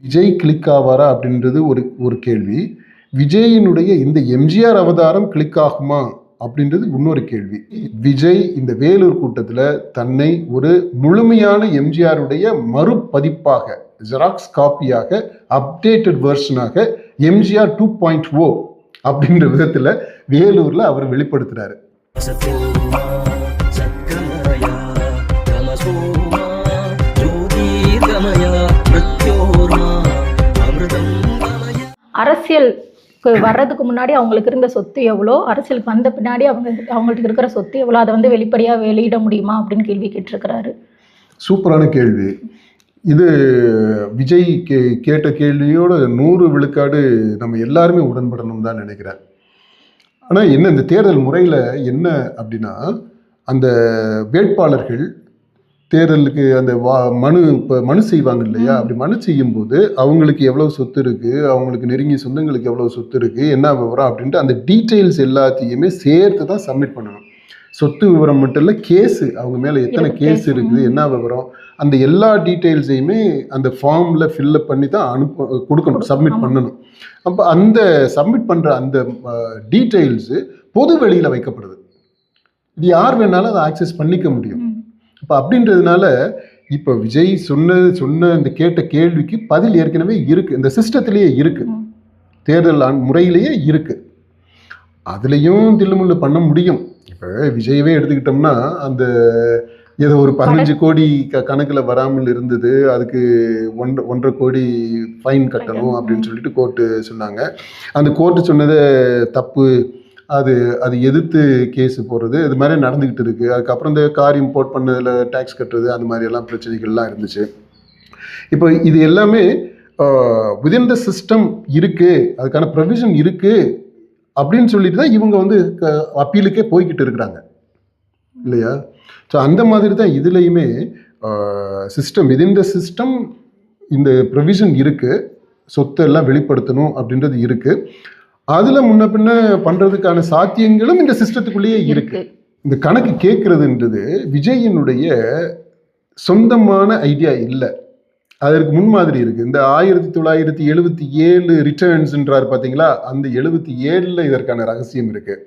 Vijay click ஆவாரா அப்படின்றது ஒரு ஒரு கேள்வி. விஜயினுடைய இந்த எம்ஜிஆர் அவதாரம் கிளிக் ஆகுமா அப்படின்றது இன்னொரு கேள்வி. விஜய் இந்த வேலூர் கூட்டத்தில் தன்னை ஒரு முழுமையான எம்ஜிஆருடைய மறுபதிப்பாக, ஜெராக்ஸ் காப்பியாக, அப்டேட்டட் வெர்ஷனாக எம்ஜிஆர் 2.0 அப்படின்ற விதத்தில் வேலூர்ல அவர் வெளிப்படுத்துறாரு. அரசியலுக்கு வர்றதுக்கு முன்னாடி அவங்களுக்கு இருந்த சொத்து எவ்வளோ, அரசியலுக்கு வந்த பின்னாடி அவங்களுக்கு இருக்கிற சொத்து எவ்வளோ, அதை வந்து வெளிப்படையாக வெளியிட முடியுமா அப்படின்னு கேள்வி கேட்டிருக்கிறாரு. சூப்பரான கேள்வி இது. விஜய் கேட்ட கேள்வியோட 100 விழுக்காடு நம்ம எல்லாருமே உடன்படணும் தான் நினைக்கிறேன். ஆனால் என்ன இந்த தேர்தல் முறையில் என்ன அப்படின்னா, அந்த வேட்பாளர்கள் தேர்தலுக்கு அந்த மனு செய்வாங்க இல்லையா, அப்படி மனு செய்யும்போது அவங்களுக்கு எவ்வளவு சொத்து இருக்கு, அவங்களுக்கு நெருங்கிய சொந்தங்களுக்கு எவ்வளவு சொத்து இருக்கு, என்ன விவரம் அப்படின்ட்டு அந்த டீட்டெயில்ஸ் எல்லாத்தையுமே சேர்த்து தான் சப்மிட் பண்ணணும். சொத்து விவரம் மட்டும் இல்லை, கேஸு அவங்க மேலே எத்தனை கேஸ் இருக்குது, என்ன விவரம், அந்த எல்லா டீட்டெயில்ஸையுமே அந்த ஃபார்மில் ஃபில்லப் பண்ணி தான் கொடுக்கணும், சப்மிட் பண்ணணும். அப்போ அந்த சப்மிட் பண்ணுற அந்த டீட்டெயில்ஸு பொது வெளியில் வைக்கப்படுது. இது யார் வேணாலும் அதை ஆக்சஸ் பண்ணிக்க முடியும். இப்போ அப்படின்றதுனால இப்போ விஜய் சொன்ன இந்த கேட்ட கேள்விக்கு பதில் ஏற்கனவே இருக்கு, இந்த சிஸ்டத்திலேயே இருக்கு, தேர்தல் முறையிலேயே இருக்கு. அதுலேயும் தில்லுமுள்ளு பண்ண முடியும். இப்போ விஜயவே எடுத்துக்கிட்டோம்னா, அந்த ஏதோ ஒரு 15 கோடி கணக்கில் வராமல் இருந்தது, அதுக்கு 1.5 கோடி ஃபைன் கட்டணும் அப்படின்னு சொல்லிட்டு கோர்ட்டு சொன்னாங்க. அந்த கோர்ட்டு சொன்னது தப்பு, அது எதிர்த்து கேஸ் போடுறது, இது மாதிரி நடந்துக்கிட்டு இருக்கு. அதுக்கப்புறம் இந்த கார் இம்போர்ட் பண்ணதில் டேக்ஸ் கட்டுறது, அந்த மாதிரி எல்லாம் பிரச்சனைகள்லாம் இருந்துச்சு. இப்போ இது எல்லாமே விதின் த சிஸ்டம் இருக்கு, அதுக்கான ப்ரொவிஷன் இருக்கு அப்படின்னு சொல்லிட்டு தான் இவங்க வந்து அப்பீலுக்கே போய்கிட்டு இருக்கிறாங்க இல்லையா. ஸோ அந்த மாதிரி தான் இதுலையுமே சிஸ்டம், விதின் த சிஸ்டம் இந்த ப்ரொவிஷன் இருக்கு, சொத்தை எல்லாம் வெளிப்படுத்தணும் அப்படின்றது இருக்கு. அதுல முன்ன பின்ன பண்றதுக்கான சாத்தியங்களும் இந்த சிஸ்டத்துக்குள்ளேயே இருக்கு. இந்த கணக்கு கேட்கறதுன்றது விஜயினுடைய சொந்தமான ஐடியா இல்லை, அதற்கு முன்மாதிரி இருக்கு. இந்த 1977 ரிட்டர்ன்ஸ்ன்றார் பார்த்தீங்களா, அந்த 77ல் இதற்கான ரகசியம் இருக்கு.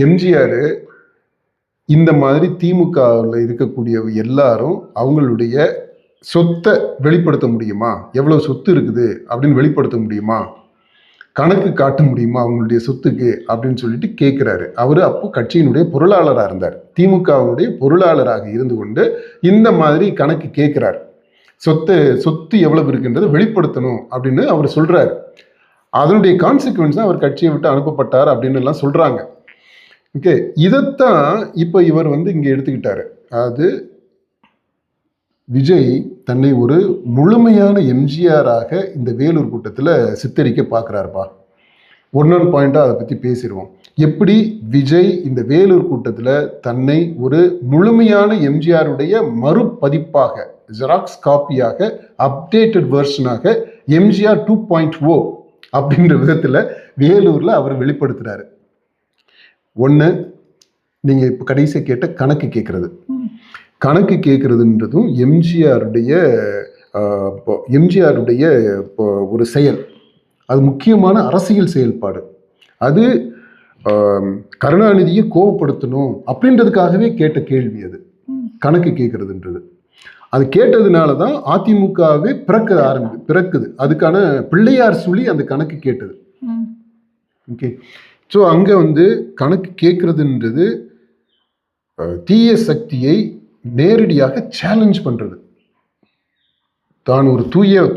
எம்ஜிஆர் இந்த மாதிரி திமுகவில் இருக்கக்கூடிய எல்லாரும் அவங்களுடைய சொத்தை வெளிப்படுத்த முடியுமா, எவ்வளவு சொத்து இருக்குது அப்படின்னு வெளிப்படுத்த முடியுமா, கணக்கு காட்ட முடியுமா அவங்களுடைய சொத்துக்கு அப்படின்னு சொல்லிட்டு கேட்குறாரு. அவர் அப்போ கட்சியினுடைய பொருளாளராக இருந்தார், திமுகவினுடைய பொருளாளராக இருந்து கொண்டு இந்த மாதிரி கணக்கு கேட்குறார். சொத்து எவ்வளவு இருக்குன்றதை வெளிப்படுத்தணும் அப்படின்னு அவர் சொல்றாரு. அதனுடைய கான்சிக்வன்ஸ் அவர் கட்சியை விட்டு அனுப்பப்பட்டார் அப்படின்னு எல்லாம் சொல்றாங்க. ஓகே, இதைத்தான் இப்போ இவர் வந்து இங்கே எடுத்துக்கிட்டாரு. அதாவது விஜய் தன்னை ஒரு முழுமையான எம்ஜிஆராக இந்த வேலூர் கூட்டத்தில் சித்தரிக்க பார்க்குறாருப்பா. ஒன் பாயிண்டாக அதை பற்றி பேசிடுவோம். எப்படி விஜய் இந்த வேலூர் கூட்டத்தில் தன்னை ஒரு முழுமையான எம்ஜிஆருடைய மறுபதிப்பாக, ஜெராக்ஸ் காப்பியாக, அப்டேட்டட் வெர்ஷனாக எம்ஜிஆர் 2.0 அப்படின்ற விதத்தில் வேலூரில் அவர் வெளிப்படுத்துகிறாரு. ஒன்று, நீங்கள் இப்போ கடைசியாக கேட்ட கணக்கு கேட்குறதுன்றதும் எம்ஜிஆருடைய ஒரு செயல், அது முக்கியமான அரசியல் செயல்பாடு. அது கருணாநிதியை கோபப்படுத்தணும் அப்படின்றதுக்காகவே கேட்ட கேள்வி அது, கணக்கு கேட்கறதுன்றது. அது கேட்டதுனால தான் அதிமுகவே பிறக்குது. அதுக்கான பிள்ளையார் சொல்லி அந்த கணக்கு கேட்டது. ஓகே, ஸோ அங்கே வந்து கணக்கு கேட்கறதுன்றது தீய சக்தியை நேரடியாக சேலஞ்ச் பண்றது. தான் ஒரு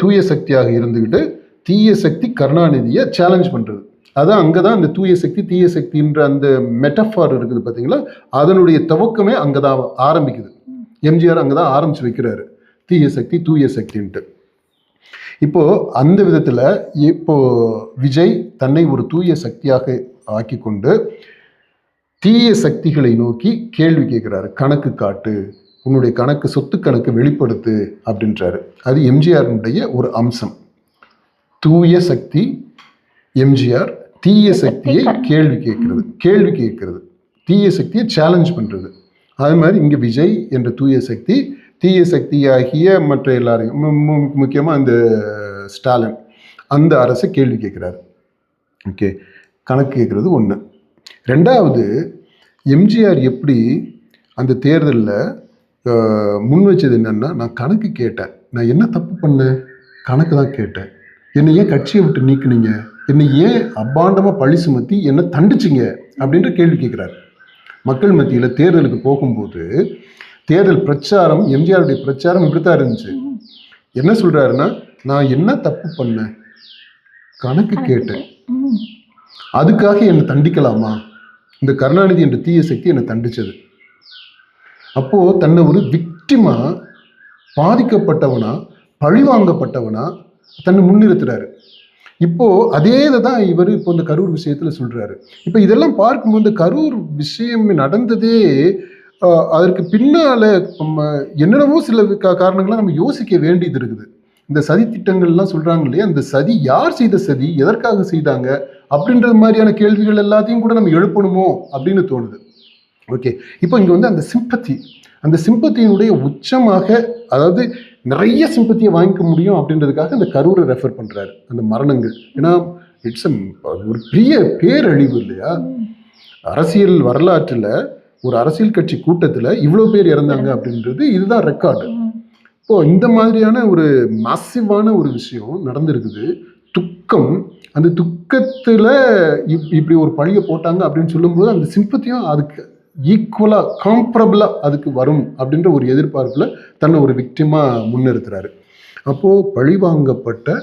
தூய சக்தியாக இருந்துகிட்டு தீய சக்தி கருணாநிதியை சேலஞ்ச் பண்றது. அதான் அங்கதான் அந்த தூய சக்தின்ற அந்த மெட்டஃபார் இருக்குது பார்த்தீங்களா, அதனுடைய துவக்கமே அங்கதான் ஆரம்பிக்குது. எம்ஜிஆர் அங்கதான் ஆரம்பிச்சு வைக்கிறாரு, தூய சக்தின்ட்டு. இப்போ அந்த விதத்துல இப்போ விஜய் தன்னை ஒரு தூய சக்தியாக ஆக்கி கொண்டு தீய சக்திகளை நோக்கி கேள்வி கேட்கிறாரு. கணக்கு காட்டு, உன்னுடைய சொத்து கணக்கு வெளிப்படுத்து அப்படின்றாரு. அது எம்ஜிஆருடைய ஒரு அம்சம். தூய சக்தி எம்ஜிஆர், தீய சக்தியை கேள்வி கேட்கிறது, தீய சக்தியை சேலஞ்ச் பண்றது. அது மாதிரி இங்க விஜய் என்ற தூய சக்தி தீய சக்தியாகிய மற்ற எல்லாரையும், முக்கியமாக இந்த ஸ்டாலின் அந்த அரசை கேள்வி கேட்குறாரு. ஓகே, கணக்கு கேட்குறது ஒன்று. ரெண்டாவது, எம்ஜிஆர் எப்படி அந்த தேர்தலில் முன் வச்சது என்னன்னா, நான் கணக்கு கேட்டேன், நான் என்ன தப்பு பண்ணேன், கணக்கு தான் கேட்டேன், என்னை ஏன் கட்சியை விட்டு நீக்குனீங்க, என்னை ஏன் அபாண்டமாக பழி சுமத்தி என்னை தண்டிச்சிங்க அப்படின்ற கேள்வி கேட்குறாரு. மக்கள் மத்தியில் தேர்தலுக்கு போகும்போது தேர்தல் பிரச்சாரம், எம்ஜிஆருடைய பிரச்சாரம் இப்படித்தான் இருந்துச்சு. என்ன சொல்றாருன்னா, நான் என்ன தப்பு பண்ணேன், கணக்கு கேட்டேன், அதுக்காக என்னை தண்டிக்கலாமா, இந்த கருணாநிதி என்ற தீய சக்தி என்னை தண்டிச்சது. அப்போ தன்னை ஒரு விக்டிமா, பாதிக்கப்பட்டவனா, பழிவாங்கப்பட்டவனா தன்னை முன்னிறுத்துறாரு. இப்போ அதே தான் இவர் இப்போ இந்த கரூர் விஷயத்துல சொல்றாரு. இப்போ இதெல்லாம் பார்க்கும்போது கரூர் விஷயம் நடந்ததே அதற்கு பின்னால என்னென்னவோ சில காரணங்கள்லாம் நம்ம யோசிக்க வேண்டியது இருக்குது. இந்த சதி திட்டங்கள்லாம் சொல்றாங்க இல்லையா, இந்த சதி யார் செய்த சதி, எதற்காக செய்தாங்க அப்படின்றது மாதிரியான கேள்விகள் எல்லாத்தையும் கூட நம்ம எழுப்பணுமோ அப்படின்னு தோணுது. ஓகே, இப்போ இங்கே வந்து அந்த சிம்பத்தியினுடைய உச்சமாக, அதாவது நிறைய சிம்பத்தியை வாங்கிக்க முடியும் அப்படின்றதுக்காக இந்த கரூரை ரெஃபர் பண்ணுறாரு, அந்த மரணங்கள். ஏன்னா இட்ஸ் ஒரு பெரிய பேரழிவு இல்லையா, அரசியல் வரலாற்றில் ஒரு அரசியல் கட்சி கூட்டத்தில் இவ்வளோ பேர் இறந்தாங்க அப்படின்றது இதுதான் ரெக்கார்டு. இப்போ இந்த மாதிரியான ஒரு மாசிவான ஒரு விஷயம் நடந்திருக்குது. துக்கம், அந்த துக்கத்தில் இப்படி ஒரு பழியை போட்டாங்க அப்படின்னு சொல்லும்போது அந்த சிம்பத்தியும் அதுக்கு ஈக்குவலாக காம்பரபிளாக அதுக்கு வரும் அப்படின்ற ஒரு எதிர்பார்ப்பில் தன்னை ஒரு விக்டிமா முன்னிறுத்துறாரு. அப்போது பழிவாங்கப்பட்ட,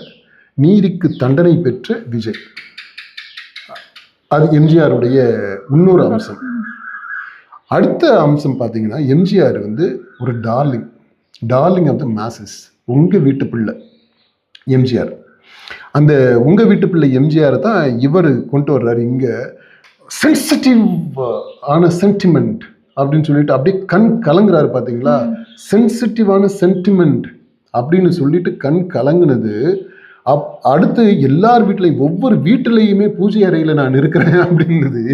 நீதிக்கு தண்டனை பெற்ற விஜய், அது எம்ஜிஆருடைய இன்னொரு அம்சம். அடுத்த அம்சம் பார்த்தீங்கன்னா, எம்ஜிஆர் வந்து ஒரு டார்லிங் ஆஃப் த மாசஸ், உங்கள் வீட்டு பிள்ளை எம்ஜிஆர். அந்த உங்கள் வீட்டு பிள்ளை எம்ஜிஆர் தான் இவர் கொண்டு வர்றாரு இங்கே. சென்சிட்டிவ் ஆன சென்டிமெண்ட் அப்படின்னு சொல்லிட்டு அப்படியே கண் கலங்குறாரு பார்த்தீங்களா. சென்சிட்டிவான சென்டிமெண்ட் அப்படின்னு சொல்லிட்டு கண் கலங்குனது. அடுத்து எல்லார் வீட்லையும், ஒவ்வொரு வீட்டிலையுமே பூஜை அறையில் நான் இருக்கிறேன் அப்படின்றது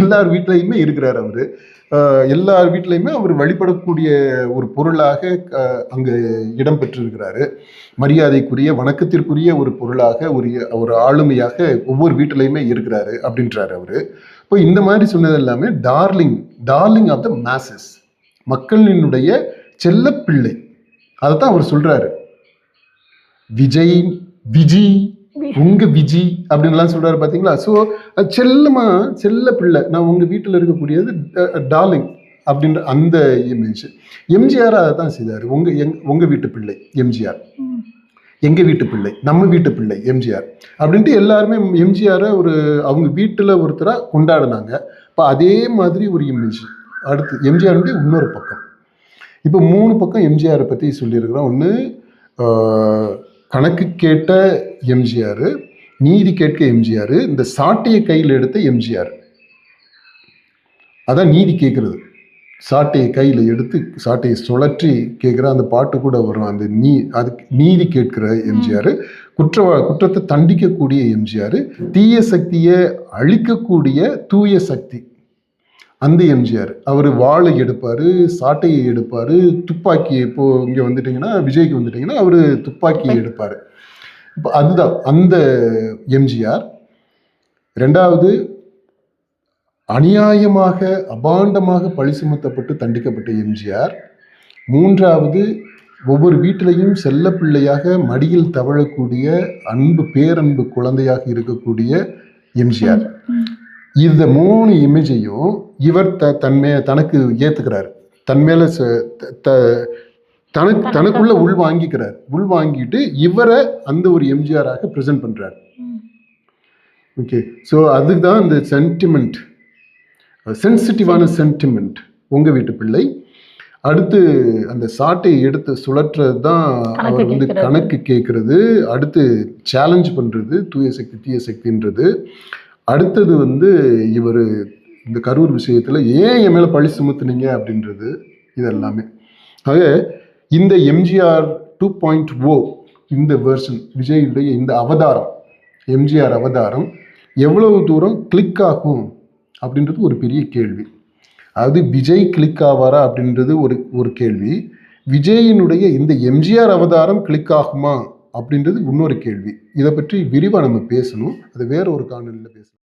எல்லார் வீட்லையுமே இருக்கிறார் அவர். எல்லார் வீட்லையுமே அவர் வழிபடக்கூடிய ஒரு பொருளாக அங்கே இடம் பெற்றிருக்கிறாரு. மரியாதைக்குரிய, வணக்கத்திற்குரிய ஒரு பொருளாக, ஒரு ஆளுமையாக ஒவ்வொரு வீட்டிலையுமே இருக்கிறாரு அப்படின்றாரு அவர். இப்போ இந்த மாதிரி சொன்னது எல்லாமே டார்லிங் ஆஃப் த மாசஸ், மக்களினுடைய செல்ல பிள்ளை. அதைத்தான் அவர் சொல்றாரு. விஜி, உங்க விஜி அப்படின்லாம் சொல்றாரு பார்த்தீங்களா. ஸோ செல்ல பிள்ளை, நான் உங்க வீட்டில் இருக்கக்கூடியது டார்லிங் அப்படின்ற அந்த இமேஜ். எம்ஜிஆர் அதை தான் செய்தார். உங்க வீட்டு பிள்ளை எம்ஜிஆர், எங்க வீட்டு பிள்ளை, நம்ம வீட்டு பிள்ளை எம்ஜிஆர் அப்படின்ட்டு எல்லாருமே எம்ஜிஆரை அவங்க வீட்டில் ஒருத்தராக கொண்டாடினாங்க. இப்போ அதே மாதிரி ஒரு இமேஜ். அடுத்து எம்ஜிஆருடைய இன்னொரு பக்கம். இப்போ 3 பக்கம் எம்ஜிஆரை பற்றி சொல்லியிருக்கிறோம். ஒன்று கணக்கு கேட்ட எம்ஜிஆர், நீதி கேட்க எம்ஜிஆர், இந்த சாட்டையை கையில் எடுத்த எம்ஜிஆர். அதான் நீதி கேட்கறது. சாட்டையை கையில் எடுத்து சாட்டையை சுழற்றி கேட்குற அந்த பாட்டு கூட வரும். அதுக்கு நீதி கேட்கிற எம்ஜிஆர், குற்றத்தை தண்டிக்கக்கூடிய எம்ஜிஆர், தீய சக்தியை அழிக்கக்கூடிய தூய சக்தி அந்த எம்ஜிஆர். அவர் வாளை எடுப்பார், சாட்டையை எடுப்பார், துப்பாக்கி. இப்போது இங்கே வந்துட்டிங்கன்னா, விஜய்க்கு வந்துட்டிங்கன்னா அவர் துப்பாக்கியை எடுப்பார். இப்போ அதுதான் அந்த எம்ஜிஆர். ரெண்டாவது, அநியாயமாக அபாண்டமாக பழி சுமத்தப்பட்டு தண்டிக்கப்பட்ட எம்ஜிஆர். மூன்றாவது, ஒவ்வொரு வீட்டிலையும் செல்ல பிள்ளையாக மடியில் தவழக்கூடிய பேரன்பு குழந்தையாக இருக்கக்கூடிய எம்ஜிஆர். இந்த 3 இமேஜையும் இவர் தனக்கு ஏத்துக்கிறாரு, தன்மேல தனக்குள்ள உள்வாங்கிட்டு இவரை அந்த ஒரு எம்ஜிஆராக பிரசன்ட் பண்றாரு. ஓகே, ஸோ அதுதான் இந்த சென்டிமெண்ட், சென்சிட்டிவான சென்டிமெண்ட், உங்க வீட்டு பிள்ளை. அடுத்து அந்த சாட்டையை எடுத்து சுழற்றுறது தான் அவர் கணக்கு கேட்கறது. அடுத்து சேலஞ்ச் பண்றது, தூய சக்தி தீய சக்தின்றது. அடுத்தது இவர் இந்த கரூர் விஷயத்தில் ஏன் என் மேலே பழி சுமத்துனீங்க அப்படின்றது. இதெல்லாமே ஆக இந்த எம்ஜிஆர் 2.0 இந்த வெர்ஷன், விஜயுடைய இந்த அவதாரம், எம்ஜிஆர் அவதாரம் எவ்வளவு தூரம் கிளிக் ஆகும் அப்படின்றது ஒரு பெரிய கேள்வி. அதாவது விஜய் கிளிக் ஆவாரா அப்படின்றது ஒரு கேள்வி. விஜயினுடைய இந்த எம்ஜிஆர் அவதாரம் கிளிக் ஆகுமா அப்படின்றது இன்னொரு கேள்வி. இதை பற்றி விரிவாக நம்ம பேசணும். அது வேற ஒரு காணொளியில் பேசணும்.